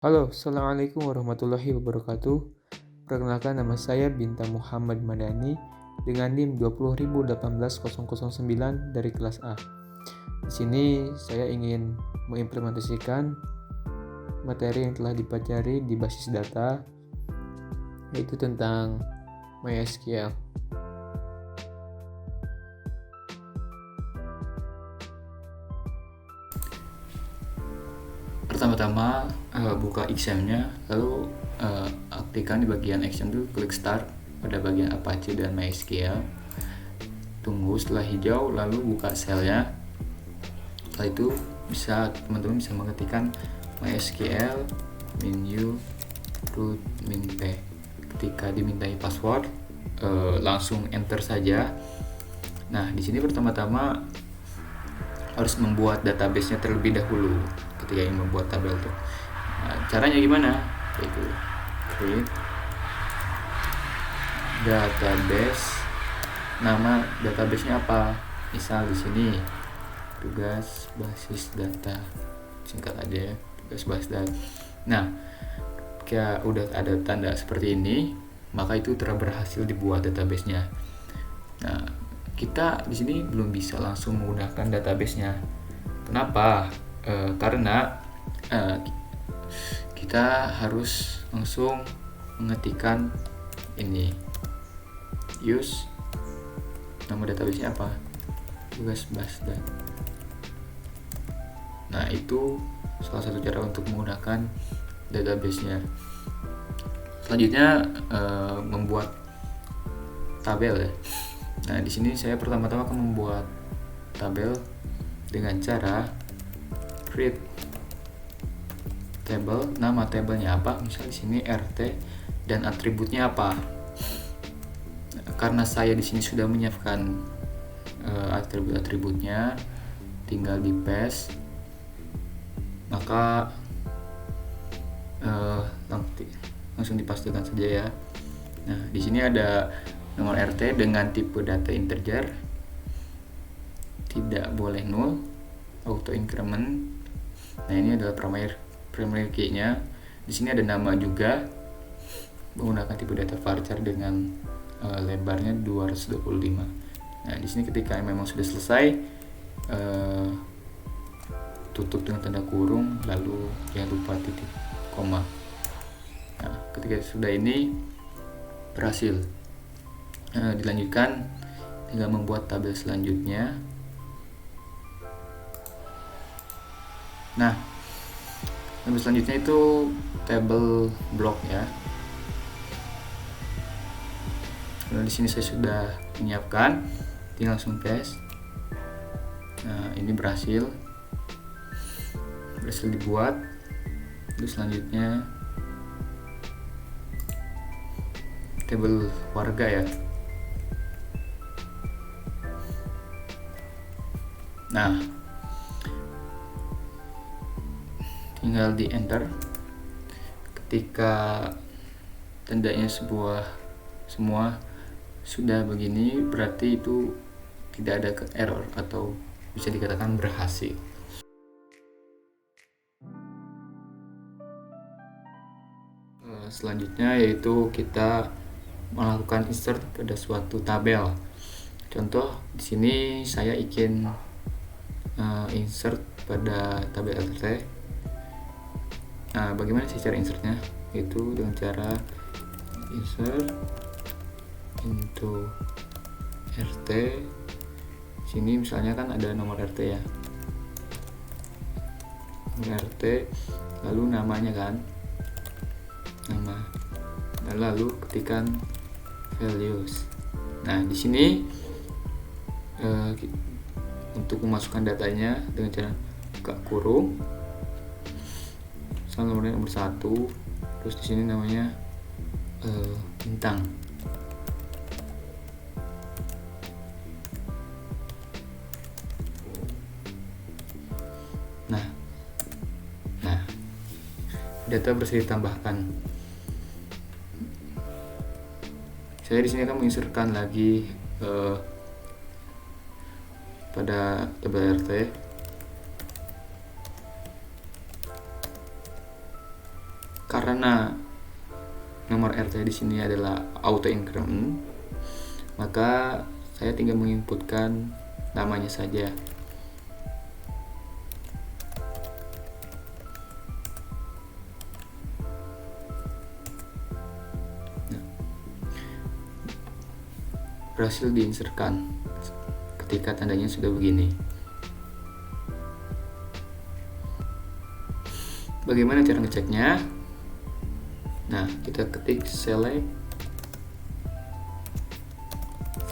Halo, Assalamualaikum warahmatullahi wabarakatuh. Perkenalkan nama saya Bintang Muhammad Madani dengan NIM 2018009 dari kelas A. Di sini saya ingin mengimplementasikan materi yang telah dipelajari di basis data, yaitu tentang MySQL. Pertama-tama buka XAML-nya, lalu aktifkan di bagian Action itu klik Start pada bagian Apache dan MySQL. Tunggu setelah hijau, lalu buka sel-nya. Setelah itu teman-teman bisa mengetikkan MySQL -u root -p. Ketika dimintai password, langsung enter saja. Nah, di sini pertama-tama harus membuat database-nya terlebih dahulu ketika ingin membuat tabel tuh. Nah, caranya gimana? Yaitu create database. Nama database-nya apa? Misal di sini tugas basis data, singkat aja ya, tugas basis data. Nah, jika udah ada tanda seperti ini, maka itu telah berhasil dibuat database-nya. Nah, kita di sini belum bisa langsung menggunakan database-nya. Kenapa? Karena kita harus langsung mengetikkan ini, use nama database-nya apa, tugas basis data. Nah, itu salah satu cara untuk menggunakan database-nya. Selanjutnya membuat tabel ya. Nah, di sini saya pertama-tama akan membuat tabel dengan cara create table. Nama tabelnya apa? Misal di sini RT dan atributnya apa? Karena saya di sini sudah menyiapkan atribut-atributnya, tinggal di paste. Maka langsung dipastikan saja ya. Nah, di sini ada nomor RT dengan tipe data integer, tidak boleh null, auto increment. Nah, ini adalah primary key-nya. Di sini ada nama juga, menggunakan tipe data varchar dengan lebarnya 225. Nah, di sini ketika memang sudah selesai, tutup dengan tanda kurung, lalu jangan lupa titik koma. Nah, ketika sudah ini berhasil, dilanjutkan tinggal membuat tabel selanjutnya. Nah, tabel selanjutnya itu table block ya. Nah, di sini saya sudah menyiapkan, tinggal langsung paste. Nah, ini berhasil dibuat. Terus selanjutnya tabel warga ya. Nah, tinggal di enter. Ketika tandanya semua sudah begini, berarti itu tidak ada error atau bisa dikatakan berhasil. Selanjutnya yaitu kita melakukan insert pada suatu tabel. Contoh di sini saya ingin insert pada tabel RT. Nah, bagaimana sih cara insertnya? Itu dengan cara insert into RT. Sini misalnya kan ada nomor RT ya, nomor RT, lalu namanya kan, nama, lalu ketikkan values. Nah, di sini untuk memasukkan datanya dengan cara buka kurung, nomornya nomor 1, terus di sini namanya bintang. Nah, data berhasil ditambahkan. Saya di sini akan menginsertkan lagi pada tabel RT. Karena nomor RT di sini adalah auto increment, maka saya tinggal menginputkan namanya saja. Berhasil diinsertkan ketika tandanya sudah begini. Bagaimana cara ngeceknya? Nah, kita ketik select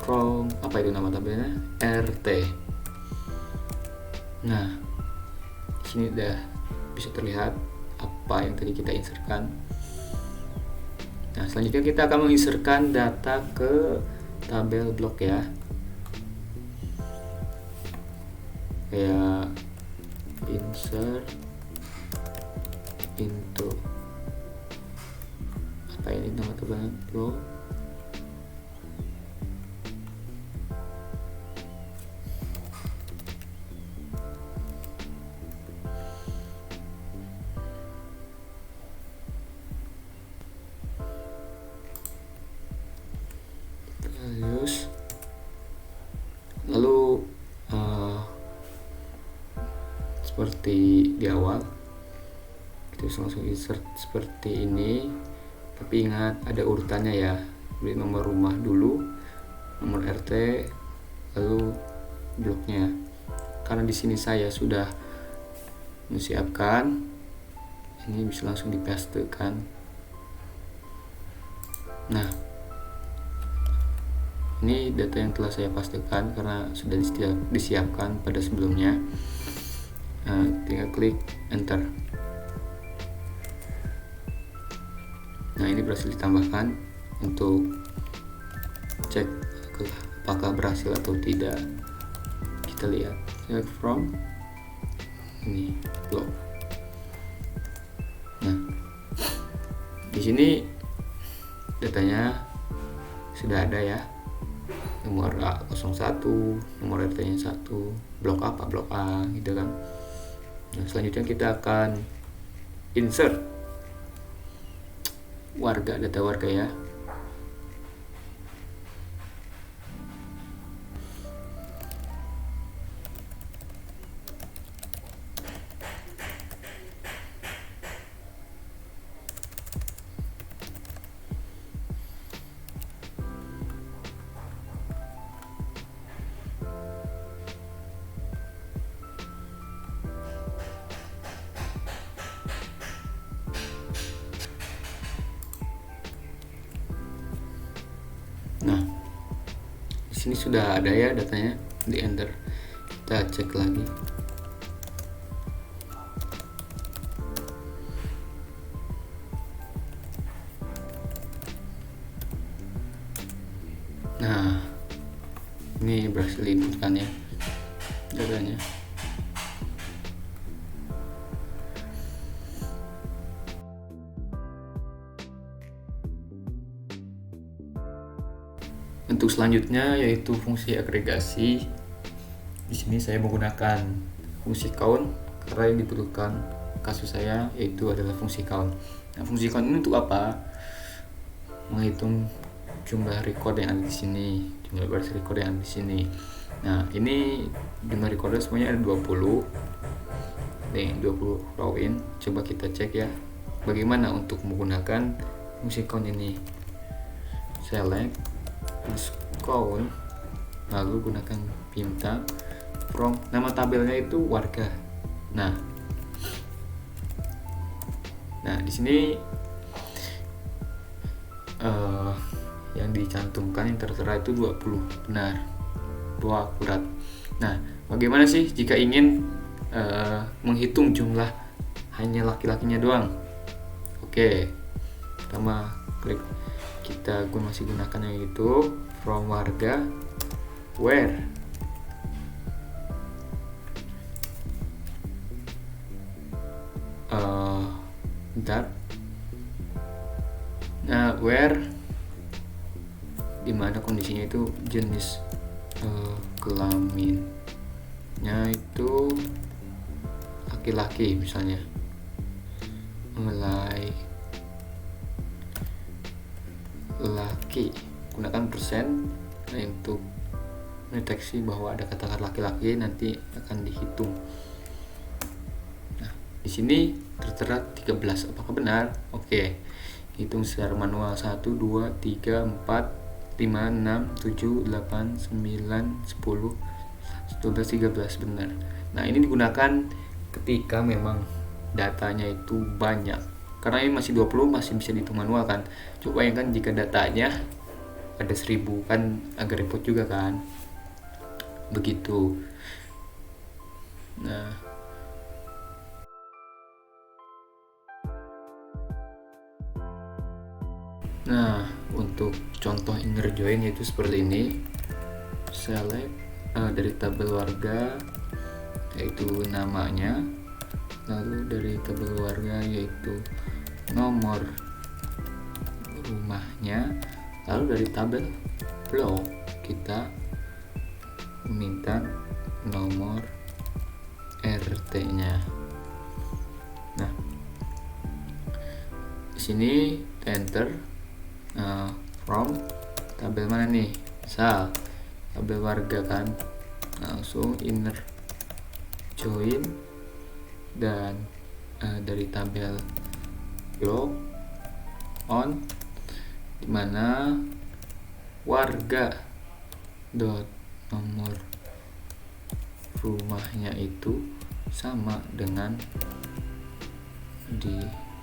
from, apa itu nama tabelnya? RT. Nah, di sini udah bisa terlihat apa yang tadi kita insertkan. Nah, selanjutnya kita akan menginsertkan data ke tabel blok ya, kayak insert into, apa ini nama tabel blok, lalu seperti di awal kita bisa langsung insert seperti ini, tapi ingat ada urutannya ya, beri nomor rumah dulu, nomor RT, lalu bloknya. Karena di sini saya sudah menyiapkan, ini bisa langsung dipastekan. Nah, ini data yang telah saya pastikan karena sudah disiapkan pada sebelumnya. Tinggal klik enter. Nah, ini berhasil ditambahkan. Untuk cek apakah berhasil atau tidak, kita lihat select from ini blok. Nah, di sini datanya sudah ada ya, nomor A01, nomor RT-nya 1, blok apa, blok A gitu kan. Nah, selanjutnya kita akan insert warga, data warga ya. Nah, di sini sudah ada ya datanya, di enter. Kita cek lagi. Nah, ini berhasil diinputkan ya datanya. Untuk selanjutnya yaitu fungsi agregasi. Di sini saya menggunakan fungsi count karena yang dibutuhkan kasus saya yaitu adalah fungsi count. Nah, fungsi count ini untuk apa? Menghitung jumlah record yang ada di sini, jumlah baris record yang ada di sini. Nah, ini jumlah recorder semuanya ada 20. Nih, 20 row in. Coba kita cek ya. Bagaimana untuk menggunakan fungsi count ini? Select count, lalu gunakan pinta from, nama tabelnya itu warga. Nah, di sini yang dicantumkan yang tertera itu 20, benar, 2 akurat. Nah, bagaimana sih jika ingin menghitung jumlah hanya laki-lakinya doang? Oke, pertama klik, kita masih gunakan yang itu from warga where bentar. Nah, where dimana kondisinya itu jenis kelaminnya itu laki-laki misalnya, mulai laki-laki, gunakan persen. Nah, untuk mendeteksi bahwa ada kata laki-laki nanti akan dihitung. Nah, di sini tertera 13. Apakah benar? Oke. Hitung secara manual. 1 2 3 4 5 6 7 8 9 10 12 13 benar. Nah, ini digunakan ketika memang datanya itu banyak. Karena ini masih 20 masih bisa dihitung manual kan. Coba bayangkan jika datanya ada 1000 kan agak repot juga kan. Begitu. Nah, untuk contoh inner join yaitu seperti ini. Select dari tabel warga yaitu namanya, lalu dari tabel warga yaitu nomor rumahnya, lalu dari tabel blok kita meminta nomor RT-nya. Nah, di sini enter from tabel mana nih? Misal tabel warga kan, langsung inner join dan dari tabel blok on, dimana warga dot nomor rumahnya itu sama dengan di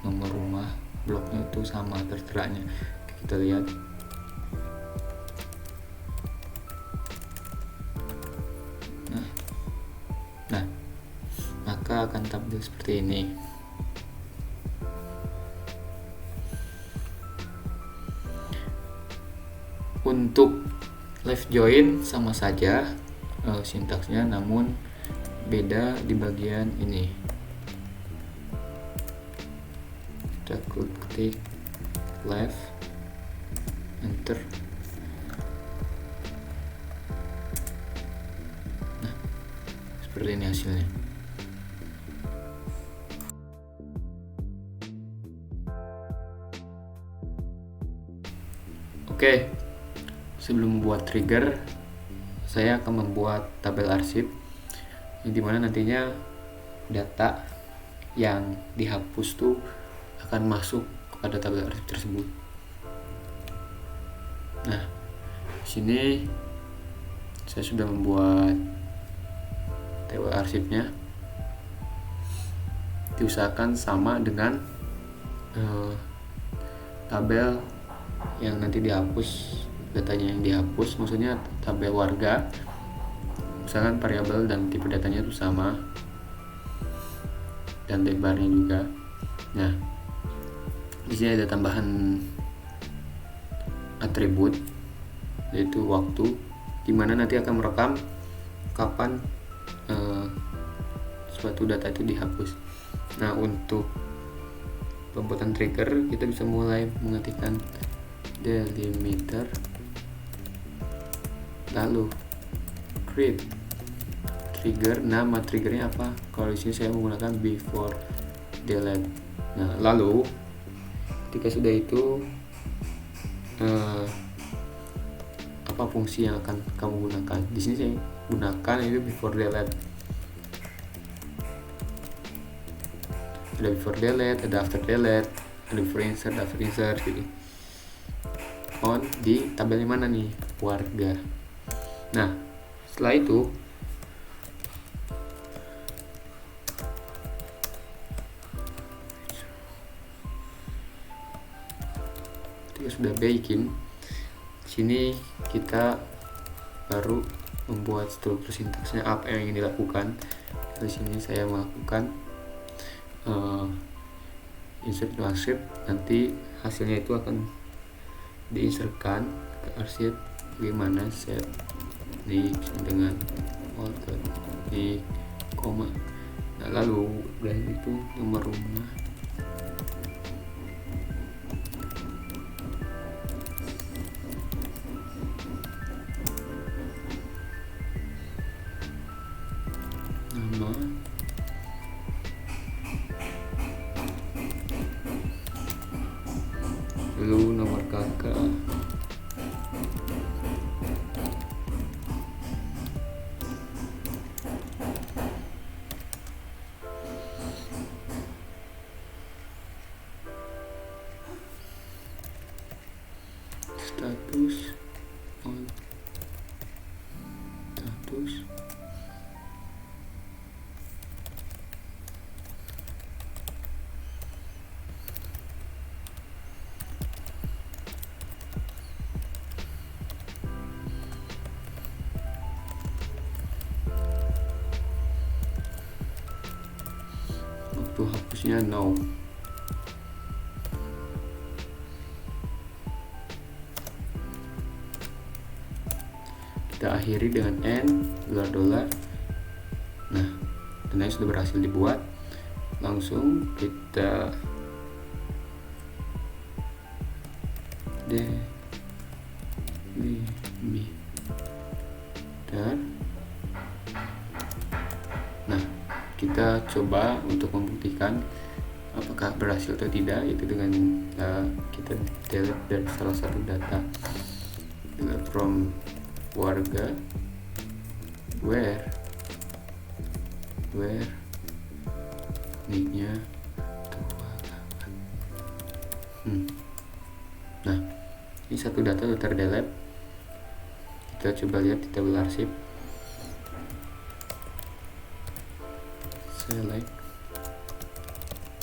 nomor rumah bloknya itu sama terteranya. Kita lihat. Nah, maka akan tampil seperti ini. Untuk left join sama saja sintaksnya, namun beda di bagian ini. Kita ketik left, enter. Nah, seperti ini hasilnya. Oke, sebelum membuat trigger, saya akan membuat tabel arsip, di mana nantinya data yang dihapus tuh akan masuk kepada tabel arsip tersebut. Nah, di sini saya sudah membuat tabel arsipnya. Diusahakan sama dengan tabel yang nanti dihapus, datanya yang dihapus, maksudnya tabel warga. Misalkan variabel dan tipe datanya itu sama, dan lebarnya juga. Nah, di sini ada tambahan atribut yaitu waktu, dimana nanti akan merekam kapan suatu data itu dihapus. Nah, untuk pembuatan trigger kita bisa mulai mengetikkan delimiter, lalu create trigger. Nama triggernya apa? Kalau di sini saya menggunakan before delete. Nah, lalu ketika sudah itu apa fungsi yang akan kamu gunakan? Di sini saya gunakan itu before delete. Ada before delete, ada after delete, ada before insert, after insert gitu. On di tabel mana nih? Warga. Nah, setelah itu ketika sudah bikin, sini kita baru membuat struktur sintaksnya apa yang ingin dilakukan. Di sini saya melakukan insert to arsip, nanti hasilnya itu akan diinsertkan ke arsip. Bagaimana set di dengan order di koma. Nah, lalu udah itu nomor rumah, nama, lalu nomor kakak, status on status waktu hapusnya no. Kita akhiri dengan $n $. Nah, tandanya sudah berhasil dibuat. Langsung kita delimiter. Nah, kita coba untuk membuktikan apakah berhasil atau tidak, yaitu dengan kita delete dari salah satu data, delete from warga, where nicknya Nah, ini satu data sudah terdelete. Kita coba lihat di tabel arsip, select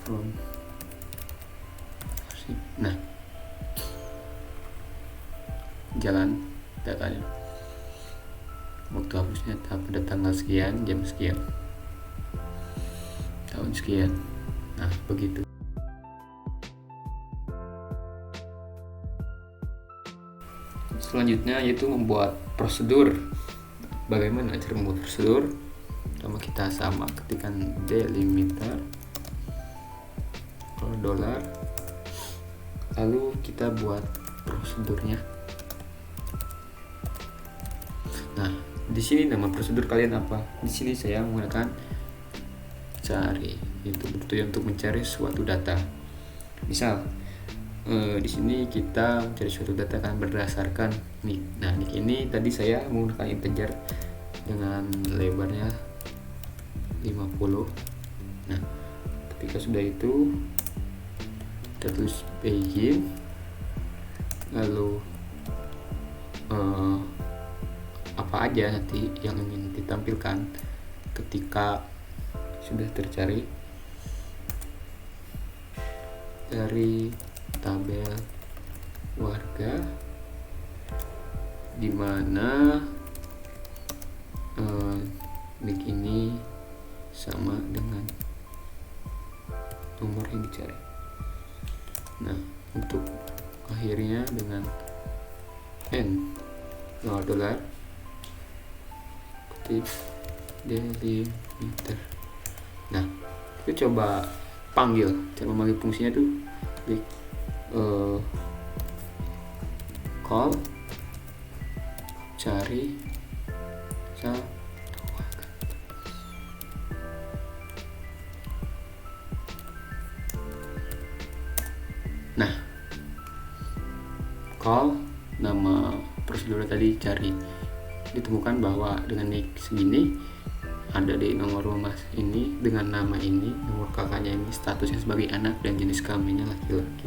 from arsip. Nah, jalan datanya. Waktu hapusnya pada tanggal sekian, jam sekian, tahun sekian. Nah, begitu. Selanjutnya yaitu membuat prosedur. Bagaimana cara membuat prosedur? Pertama kita sama ketikkan delimiter $, lalu kita buat prosedurnya. Nah, di sini nama prosedur kalian apa? Di sini saya menggunakan cari, itu bertujuan untuk mencari suatu data. Misal di sini kita mencari suatu data kan berdasarkan nick. Nah, nick ini tadi saya menggunakan integer dengan lebarnya 50. Nah, ketika sudah itu kita tulis begin, lalu apa aja nanti yang ingin ditampilkan ketika sudah tercari dari tabel warga, di mana nick ini sama dengan nomor yang dicari. Nah, untuk akhirnya dengan $n $, ketik delimiter. Nah, kita coba panggil, cara memanggil fungsinya tuh klik call, cari satu. Nah, call, nama prosedur tadi cari, ditemukan bahwa dengan nick segini ada di nomor rumah ini dengan nama ini, nomor kakaknya ini, statusnya sebagai anak, dan jenis kelaminnya laki-laki.